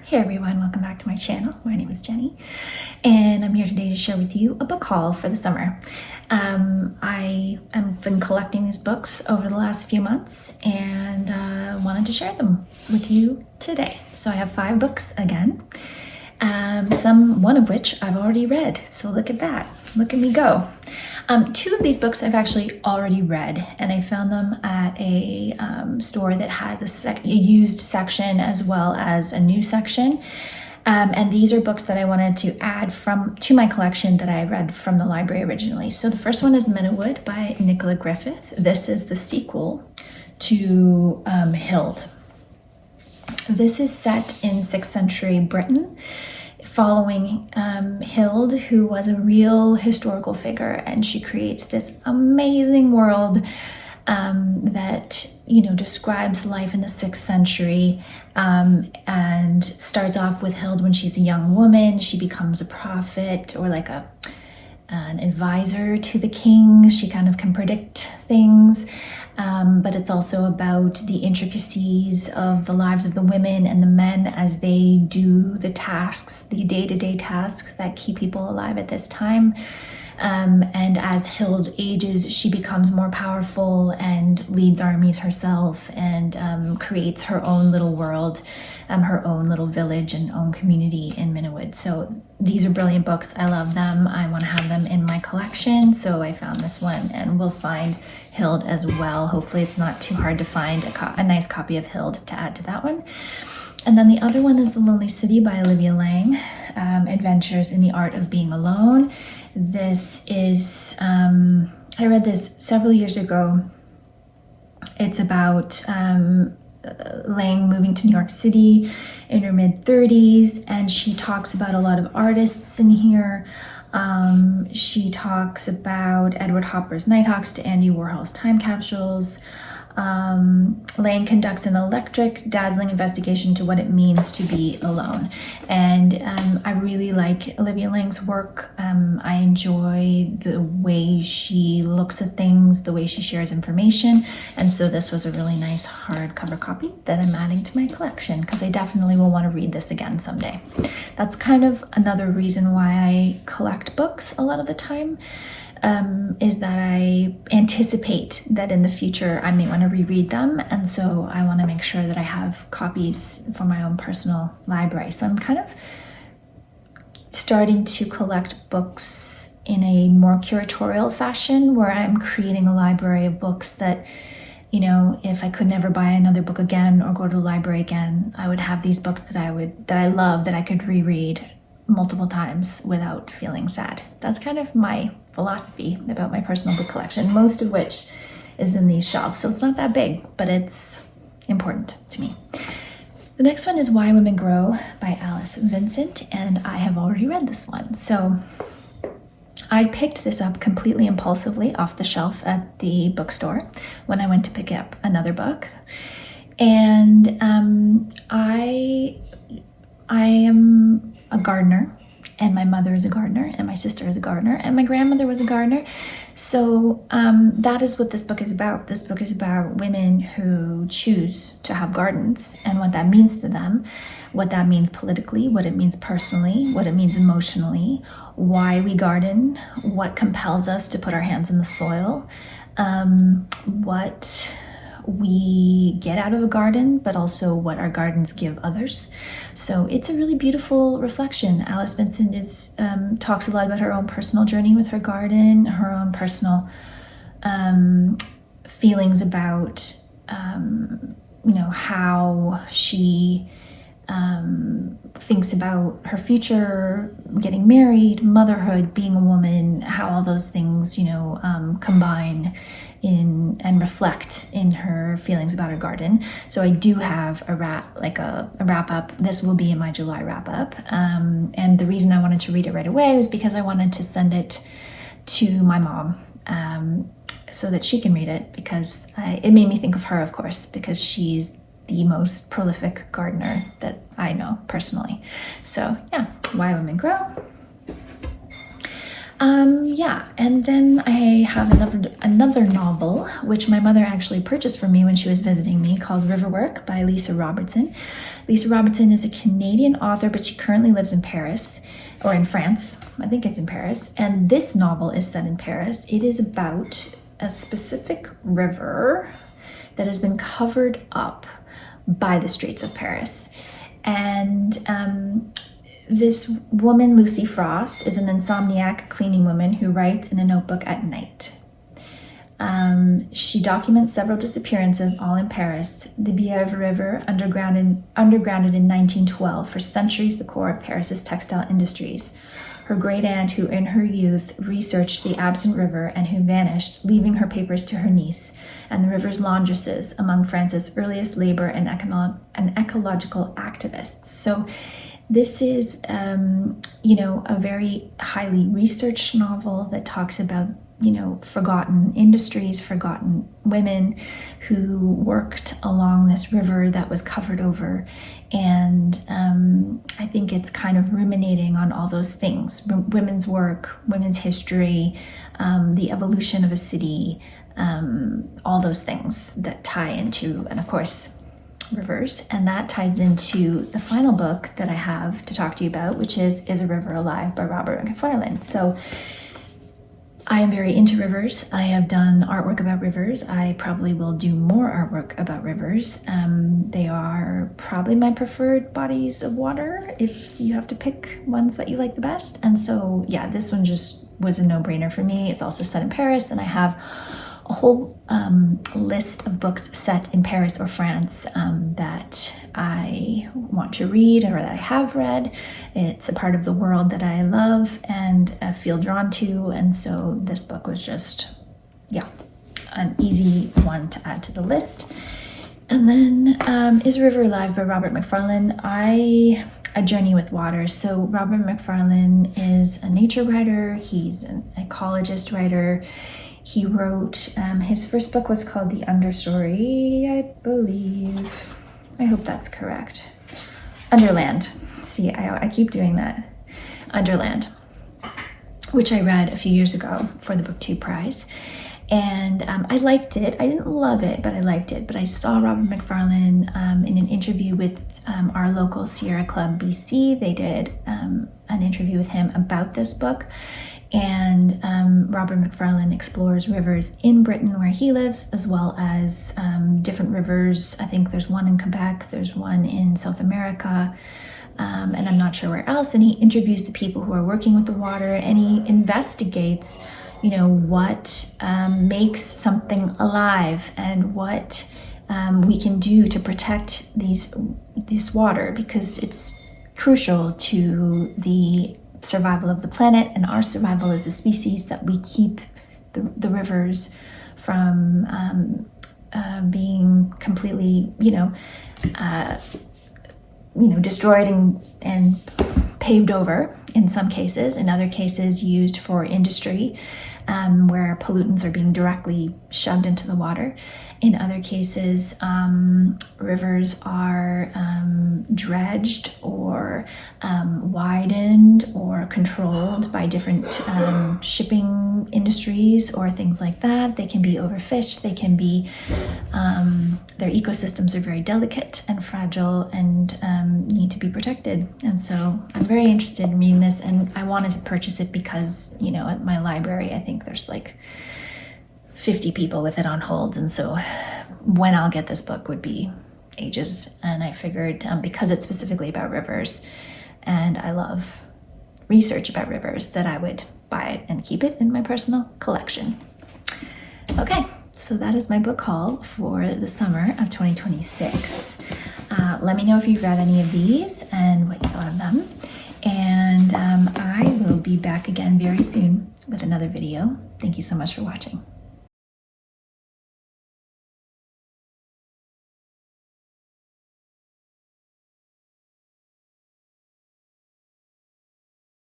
Hey everyone, welcome back to my channel. My name is Jenny and I'm here today to share with you a book haul for the summer. I have been collecting these books over the last few months and wanted to share them with you today. So I have 5 books again, one of which I've already read. So look at that, look at me go. 2 of these books I've actually already read, and I found them at a store that has a used section as well as a new section. And these are books that I wanted to add to my collection that I read from the library originally. So the first one is Menewood by Nicola Griffith. This is the sequel to Hild. This is set in 6th century Britain, following Hild, who was a real historical figure, and she creates this amazing world that describes life in the 6th century, and starts off with Hild when she's a young woman. She becomes a prophet, or like an advisor to the king. She kind of can predict things, but it's also about the intricacies of the lives of the women and the men as they do the tasks, the day-to-day tasks that keep people alive at this time. And as Hild ages, she becomes more powerful and leads armies herself, and creates her own little world, her own little village and own community in Menewood. So these are brilliant books. I love them. I want to have them in my collection. So I found this one, and we'll find Hild as well. Hopefully it's not too hard to find a nice copy of Hild to add to that one. And then the other one is The Lonely City by Olivia Laing, Adventures in the Art of Being Alone. This is, I read this several years ago. It's about Laing moving to New York City in her mid-30s, and she talks about a lot of artists in here. She talks about Edward Hopper's Nighthawks to Andy Warhol's time capsules. Laing conducts an electric, dazzling investigation to what it means to be alone. And I really like Olivia Laing's work. I enjoy the way she looks at things, the way she shares information. And so this was a really nice hardcover copy that I'm adding to my collection, because I definitely will want to read this again someday. That's kind of another reason why I collect books a lot of the time. Is that I anticipate that in the future I may want to reread them, and so I want to make sure that I have copies for my own personal library. So I'm kind of starting to collect books in a more curatorial fashion, where I'm creating a library of books that, if I could never buy another book again or go to the library again, I would have these books that I love, that I could reread multiple times without feeling sad. That's kind of my philosophy about my personal book collection, most of which is in these shelves. So it's not that big, but it's important to me. The next one is Why Women Grow by Alice Vincent, and I have already read this one. So I picked this up completely impulsively off the shelf at the bookstore when I went to pick up another book. And I am a gardener, and my mother is a gardener, and my sister is a gardener, and my grandmother was a gardener. So that is what this book is about. This book is about women who choose to have gardens, and what that means to them, what that means politically, what it means personally, what it means emotionally, why we garden, what compels us to put our hands in the soil, what we get out of a garden, but also what our gardens give others. So it's a really beautiful reflection. Alice Vincent talks a lot about her own personal journey with her garden, her own personal feelings about how she thinks about her future, getting married, motherhood, being a woman, how all those things combine in and reflect in her feelings about her garden. So I do have a wrap up. This will be in my July wrap up, and the reason I wanted to read it right away was because I wanted to send it to my mom, so that she can read it, because it made me think of her, of course, because she's the most prolific gardener that I know personally. So yeah, Why Women Grow. Yeah, and then I have another novel, which my mother actually purchased for me when she was visiting me, called Riverwork by Lisa Robertson. Lisa Robertson is a Canadian author, but she currently lives in Paris, or in France. I think it's in Paris. And this novel is set in Paris. It is about a specific river that has been covered up by the streets of Paris. And this woman, Lucy Frost, is an insomniac cleaning woman who writes in a notebook at night. She documents several disappearances, all in Paris. The Bièvre River, undergrounded in 1912, for centuries the core of Paris's textile industries. Her great aunt, who in her youth researched the absent river and who vanished, leaving her papers to her niece, and the river's laundresses, among France's earliest labor and ecological activists. So this is, a very highly researched novel that talks about, forgotten industries, forgotten women who worked along this river that was covered over. And I think it's kind of ruminating on all those things: women's work, women's history, the evolution of a city, all those things that tie into, and of course, rivers. And that ties into the final book that I have to talk to you about, which is a River Alive by MacFarlane. So I am very into rivers. I have done artwork about rivers. I probably will do more artwork about rivers. They are probably my preferred bodies of water if you have to pick ones that you like the best. And so, yeah, this one just was a no-brainer for me. It's also set in Paris, and I have a whole list of books set in Paris or France that I want to read or that I have read. It's a part of the world that I love and feel drawn to, and so this book was just, an easy one to add to the list. And then Is a River Alive by Robert MacFarlane? A Journey with Water. So Robert MacFarlane is a nature writer. He's an ecologist writer. He wrote, his first book was called The Understory, I believe. I hope that's correct. Underland. See, I keep doing that. Underland, which I read a few years ago for the BookTube Prize. And I liked it. I didn't love it, but I liked it. But I saw Robert MacFarlane in an interview with our local Sierra Club BC. They did an interview with him about this book. And Robert MacFarlane explores rivers in Britain where he lives, as well as different rivers. I think there's one in Quebec, there's one in South America, and I'm not sure where else. And he interviews the people who are working with the water, and he investigates, what makes something alive and what we can do to protect this water, because it's crucial to the survival of the planet and our survival as a species, that we keep the rivers from being completely destroyed and paved over in some cases, in other cases used for industry, where pollutants are being directly shoved into the water. In other cases, rivers are dredged or widened or controlled by different shipping industries or things like that. They can be overfished. They can be, their ecosystems are very delicate and fragile and need to be protected. And so I'm very interested in reading this, and I wanted to purchase it because, at my library, I think there's like 50 people with it on hold, and so when I'll get this book would be ages. And I figured because it's specifically about rivers and I love research about rivers, that I would buy it and keep it in my personal collection. Okay, so that is my book haul for the summer of 2026. Let me know if you've read any of these and what you thought of them. And I will be back again very soon with another video. Thank you so much for watching.